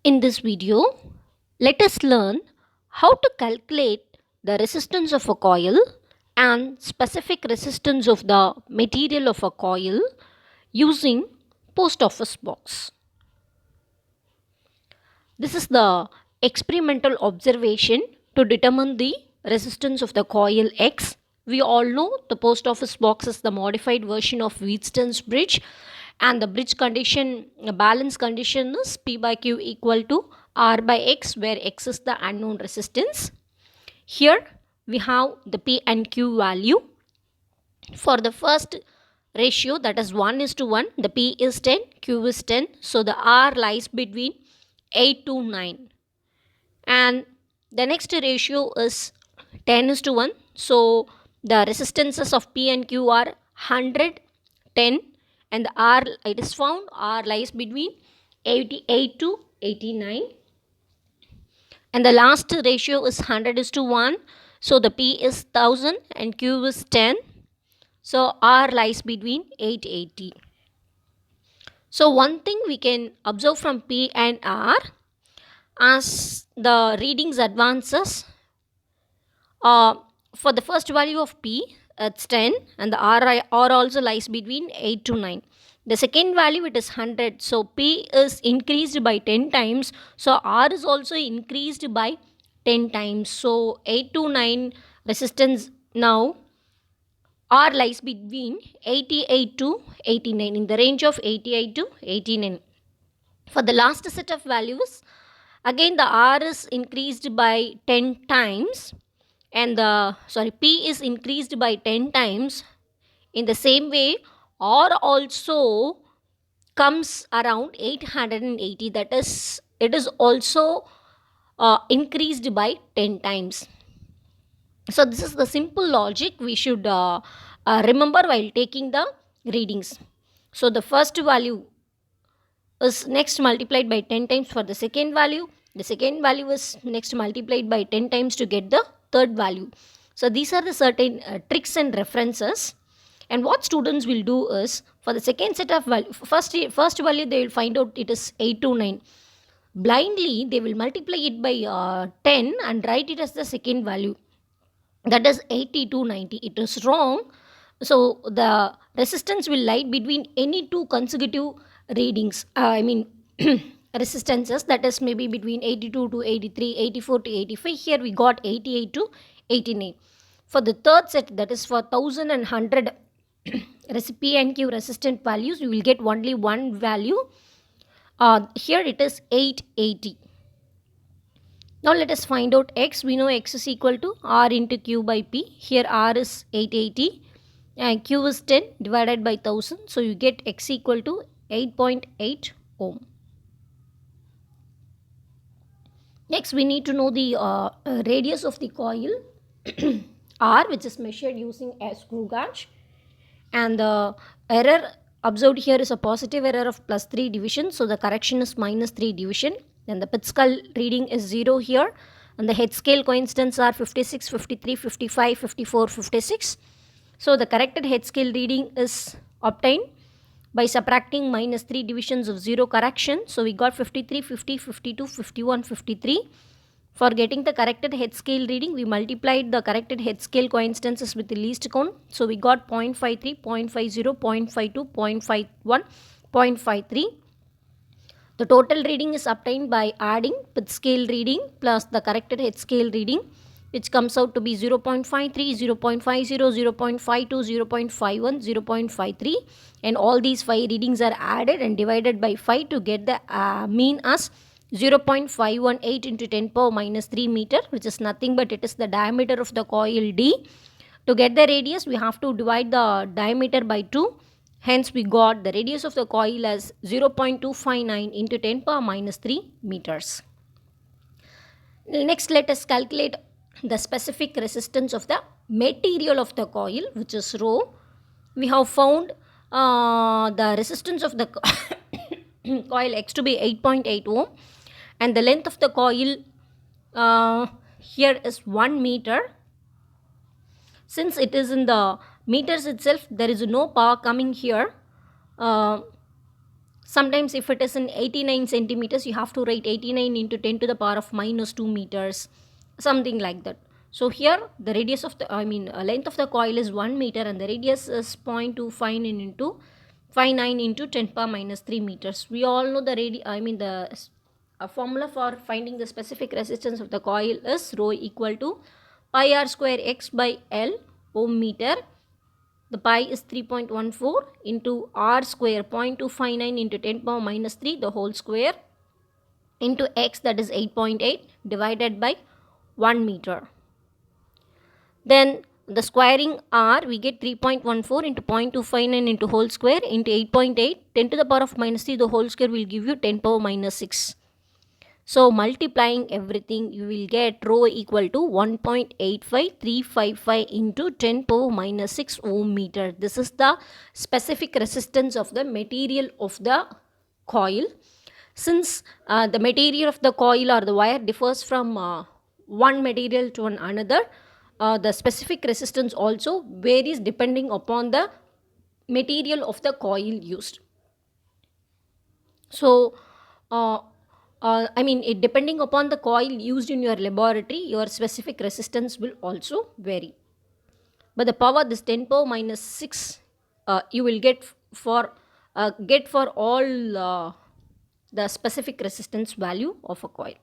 In this video, let us learn how to calculate the resistance of a coil and specific resistance of the material of a coil using post office box. This is the experimental observation to determine the resistance of the coil X. We all know the post office box is the modified version of Wheatstone's bridge, and the bridge condition, balance condition is P by Q equal to R by X, where X is the unknown resistance. Here we have the P and Q value. For the first ratio, that is 1:1, the P is 10, Q is 10. So the R lies between 8 to 9. And the next ratio is 10:1. So the resistances of P and Q are 100, 10, and the R, it is found R lies between 88 to 89. And the last ratio is 100:1. So the P is 1000 and Q is 10. So R lies between 880. So one thing we can observe from P and R, as the readings advances, for the first value of P, it's 10, and the R also lies between 8 to 9. The second value, it is 100. So P is increased by 10 times. So R is also increased by 10 times. So 8 to 9 resistance now, R lies between 88 to 89, in the range of 88 to 89. For the last set of values, again the R is increased by 10 times, and P is increased by 10 times. In the same way, R also comes around 880, that is, it is also increased by 10 times. So this is the simple logic we should remember while taking the readings. So the first value is next multiplied by 10 times for the second value. The second value is next multiplied by 10 times to get the third value. So these are the certain tricks and references. And what students will do is, for the second set of value, first value they will find out it is 829. Blindly they will multiply it by 10 and write it as the second value, that is 80 to 90. It is wrong. So the resistance will lie between any two consecutive readings, resistances, that is maybe between 82 to 83, 84 to 85. Here we got 88 to 89. For the third set, that is for 1000 and 100 P and Q resistant values, you will get only one value. Here it is 880. Now let us find out X. We know X is equal to R into Q by P. Here R is 880 and Q is 10 divided by 1000. So you get X equal to 8.8 ohm. Next we need to know the radius of the coil R, which is measured using a screw gauge. And the error observed here is a positive error of plus 3 division. So the correction is minus 3 division. Then the pit skull reading is 0 here. And the head scale coincidents are 56, 53, 55, 54, 56. So the corrected head scale reading is obtained by subtracting minus 3 divisions of 0 correction. So we got 53, 50, 52, 51, 53. For getting the corrected head scale reading, we multiplied the corrected head scale coincidences with the least count. So we got 0.53, 0.50, 0.52, 0.51, 0.53. The total reading is obtained by adding pit scale reading plus the corrected head scale reading, which comes out to be 0.53, 0.50, 0.52, 0.51, 0.53. And all these 5 readings are added and divided by 5 to get the mean as 0.518 into 10 power minus 3 meter, which is nothing but it is the diameter of the coil D. To get the radius, we have to divide the diameter by 2. Hence, we got the radius of the coil as 0.259 into 10 power minus 3 meters. Next, let us calculate the specific resistance of the material of the coil, which is rho. We have found the resistance of the coil X to be 8.8 ohm, and the length of the coil here is 1 meter. Since it is in the meters itself, there is no power coming here. Sometimes if it is in 89 centimeters, you have to write 89 into 10 to the power of minus 2 meters, something like that. So here the radius of the length of the coil is 1 meter and the radius is 0.25 into 59 into 10 power minus 3 meters. We all know the a formula for finding the specific resistance of the coil is rho equal to pi r square x by L ohm meter. The pi is 3.14 into r square 0.259 into 10 power minus 3 the whole square into x, that is 8.8 divided by 1 meter. Then the squaring r, we get 3.14 into 0.259 into whole square into 8.8, 10 to the power of minus 3 the whole square will give you 10 power minus 6. So multiplying everything, you will get rho equal to 1.85355 into 10 power minus 6 ohm meter. This is the specific resistance of the material of the coil. Since the material of the coil or the wire differs from one material to another, the specific resistance also varies depending upon the material of the coil used. So depending upon the coil used in your laboratory, your specific resistance will also vary. But the power, this 10 power minus 6, you will get for all the specific resistance value of a coil.